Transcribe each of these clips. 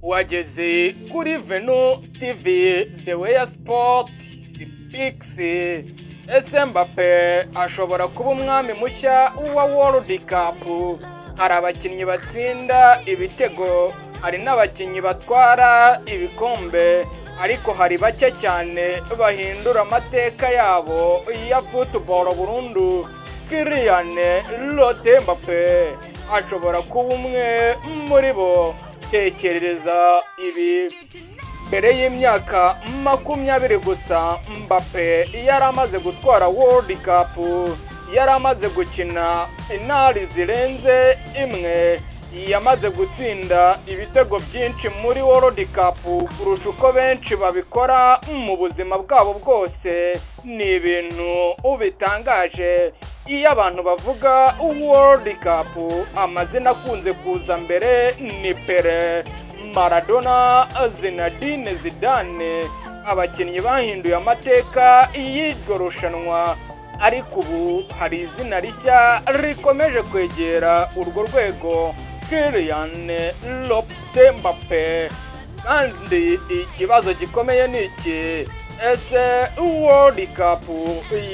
wageze kuri Venu TV The Way Sport Speaks. Ese Mbappé ashobora kuba umwami mushya wa World Cup? Hari abakinnyi batsinda ibitego, hari n'abakinnyi batwara ibikombe, ariko hari bake cyane bahindura amateka yabo ya football burundu. Kylian Mbappé ashobora kuba umwe muri bo. Tekereza ibi: mbere y'imyaka 20 gusa Mbappé yaramaze gutwara World Cup, yaramaze gukina finali zirenze imwe, yamaze gutsinda ibitego byinshi muri World Cup kurusha uko benshi babikora mu buzima bwabo bwose. Ni ibintu bitangaje. Iyo abantu bavuga World Cup, amazina akunze kuza mbere ni Pelé, Maradona, Zidane, abakinnyi bahinduye amateka y'iryo rushanwa. Ariko ubu hari izina rishya rikomeje kwegera urwo rwego: Kylian Mbappé. Kandi ikibazo gikomeye ni iki: ese World Cup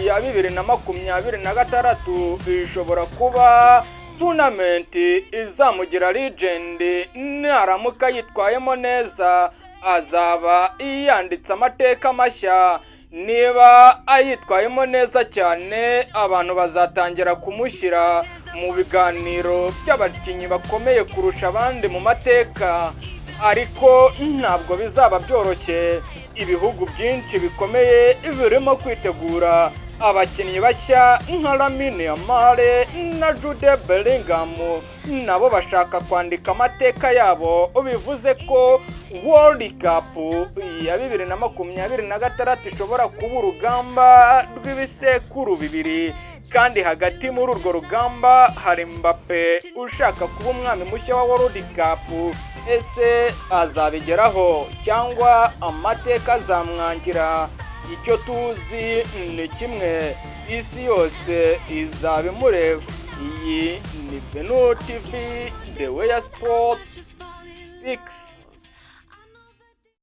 ya 2026 ishobora kuba tournament izamugira legend? Naramuka yitwayemo neza azaba yanditse amateka mashya. Niba ayitwayemo neza cyane, abantu bazatangira kumushyira mu biganiro by'abakinnyi bakomeye kurusha abandi mu mateka. Ariko ntabwo bizaba byoroshye. Ibihugu byinshi bikomeye birimo kwitegura abakinnyi bashya nka yamaze na Jude Bellingham, nabo bashaka kwandika amateka yabo. Bivuze ko World Cup ya 2026 ishobora kuba urugamba rw'ibisekuru bibiri, kandi hagati muri urwo rugamba hari Mbappé ushaka kuba umwami mushya wa World Cup. Ese azabigeraho cyangwa amateka azamwangira? Icyo tuzi ni kimwe: isi yose izaba imureba. Iyi ni Venu TV The Way Sport Speaks.